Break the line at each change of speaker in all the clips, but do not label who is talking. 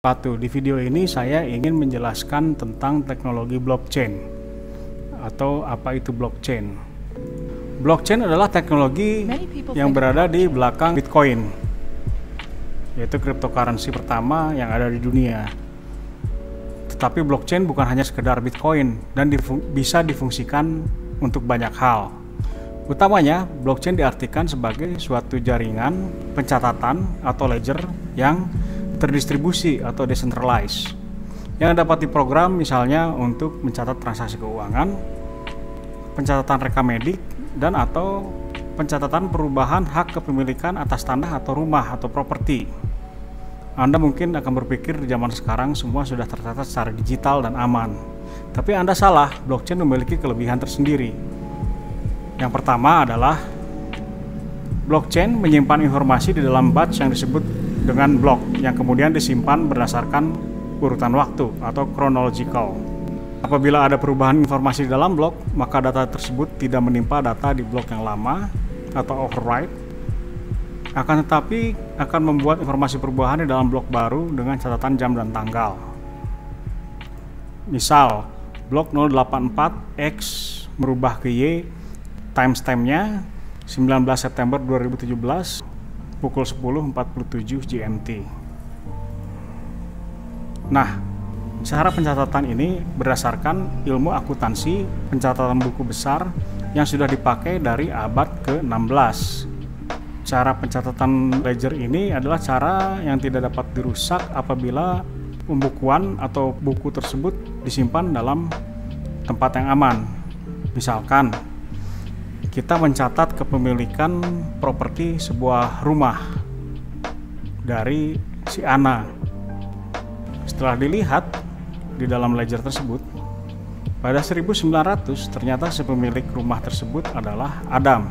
Di video ini saya ingin menjelaskan tentang teknologi blockchain atau apa itu blockchain. Blockchain adalah teknologi yang berada di belakang Bitcoin, yaitu cryptocurrency pertama yang ada di dunia. Tetapi blockchain bukan hanya sekedar Bitcoin dan bisa difungsikan untuk banyak hal. Utamanya, blockchain diartikan sebagai suatu jaringan pencatatan atau ledger yang terdistribusi atau decentralized yang dapat diprogram misalnya untuk mencatat transaksi keuangan, pencatatan rekam medik, dan atau pencatatan perubahan hak kepemilikan atas tanah atau rumah atau properti. Anda mungkin akan berpikir di zaman sekarang semua sudah tercatat secara digital dan aman. Tapi Anda salah, blockchain memiliki kelebihan tersendiri. Yang pertama adalah blockchain menyimpan informasi di dalam batch yang disebut dengan blok yang kemudian disimpan berdasarkan urutan waktu atau chronological. Apabila ada perubahan informasi di dalam blok, maka data tersebut tidak menimpa data di blok yang lama atau overwrite. Akan tetapi akan membuat informasi perubahan di dalam blok baru dengan catatan jam dan tanggal. Misal, blok 084X merubah ke Y, timestamp-nya 19 September 2017 pukul 10.47 GMT. Nah, cara pencatatan ini berdasarkan ilmu akuntansi pencatatan buku besar yang sudah dipakai dari abad ke-16. Cara pencatatan ledger ini adalah cara yang tidak dapat dirusak apabila pembukuan atau buku tersebut disimpan dalam tempat yang aman. Misalkan, kita mencatat kepemilikan properti sebuah rumah dari si Ana. Setelah dilihat di dalam ledger tersebut, pada 1900 ternyata si pemilik rumah tersebut adalah Adam.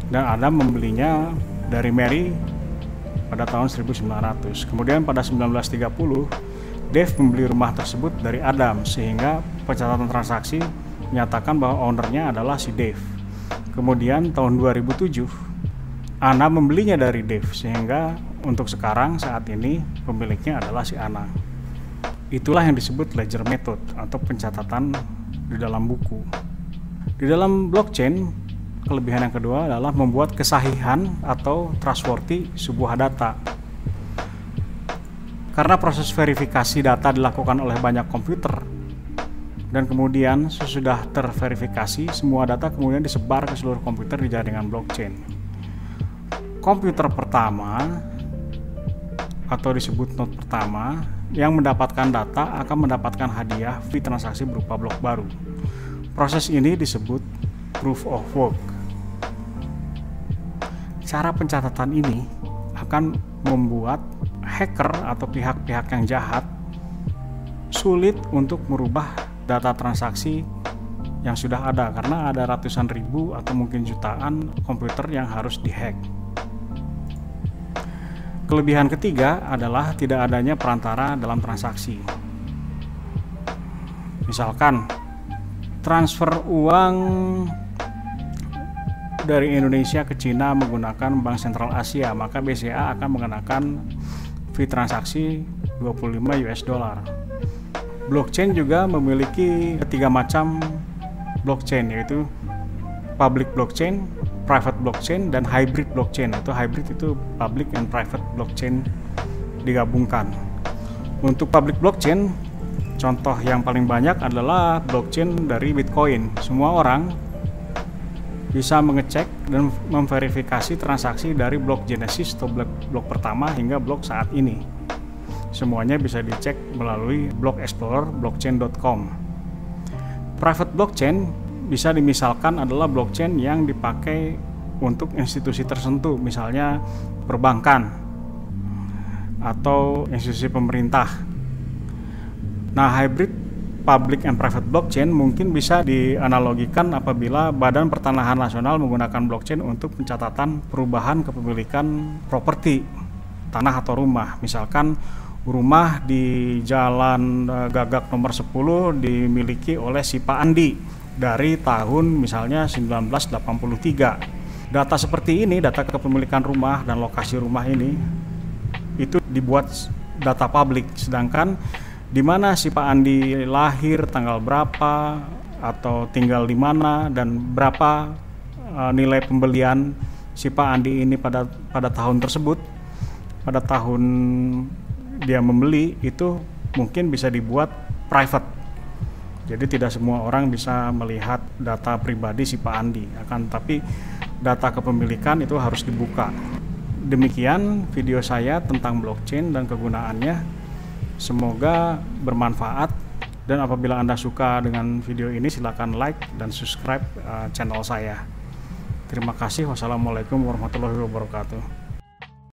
Dan Adam membelinya dari Mary pada tahun 1900. Kemudian pada 1930, Dave membeli rumah tersebut dari Adam, sehingga pencatatan transaksi menyatakan bahwa ownernya adalah si Dave. Kemudian tahun 2007, Ana membelinya dari Dave, sehingga untuk sekarang saat ini pemiliknya adalah si Ana. Itulah yang disebut ledger method atau pencatatan di dalam buku. Di dalam blockchain, kelebihan yang kedua adalah membuat kesahihan atau trustworthy sebuah data. Karena proses verifikasi data dilakukan oleh banyak komputer, dan kemudian sesudah terverifikasi, semua data kemudian disebar ke seluruh komputer di jaringan blockchain. Komputer pertama atau disebut node pertama yang mendapatkan data akan mendapatkan hadiah fee transaksi berupa blok baru. Proses ini disebut proof of work. Cara pencatatan ini akan membuat hacker atau pihak-pihak yang jahat sulit untuk merubah data transaksi yang sudah ada, karena ada ratusan ribu atau mungkin jutaan komputer yang harus dihack. Kelebihan ketiga adalah tidak adanya perantara dalam transaksi. Misalkan transfer uang dari Indonesia ke Cina menggunakan Bank Sentral Asia, maka BCA akan mengenakan fee transaksi $25. Blockchain juga memiliki 3 macam blockchain, yaitu public blockchain, private blockchain, dan hybrid blockchain. Hybrid itu public and private blockchain digabungkan. Untuk public blockchain, contoh yang paling banyak adalah blockchain dari Bitcoin. Semua orang bisa mengecek dan memverifikasi transaksi dari blok Genesis atau blok pertama hingga blok saat ini. Semuanya bisa dicek melalui Block Explorer blockchain.com. Private blockchain bisa dimisalkan adalah blockchain yang dipakai untuk institusi tertentu, misalnya perbankan atau institusi pemerintah. Nah, hybrid public and private blockchain mungkin bisa dianalogikan apabila Badan Pertanahan Nasional menggunakan blockchain untuk pencatatan perubahan kepemilikan properti, tanah atau rumah. Misalkan rumah di Jalan Gagak nomor 10 dimiliki oleh si Pak Andi dari tahun misalnya 1983. Data seperti ini, data kepemilikan rumah dan lokasi rumah ini, itu dibuat data publik. Sedangkan di mana si Pak Andi lahir, tanggal berapa, atau tinggal di mana, dan berapa nilai pembelian si Pak Andi ini pada tahun tersebut, pada tahun dia membeli, itu mungkin bisa dibuat private. Jadi tidak semua orang bisa melihat data pribadi si Pak Andi, tapi data kepemilikan itu harus dibuka. Demikian video saya tentang blockchain dan kegunaannya. Semoga bermanfaat, dan apabila Anda suka dengan video ini silakan like dan subscribe channel saya. Terima kasih. Wassalamualaikum warahmatullahi wabarakatuh.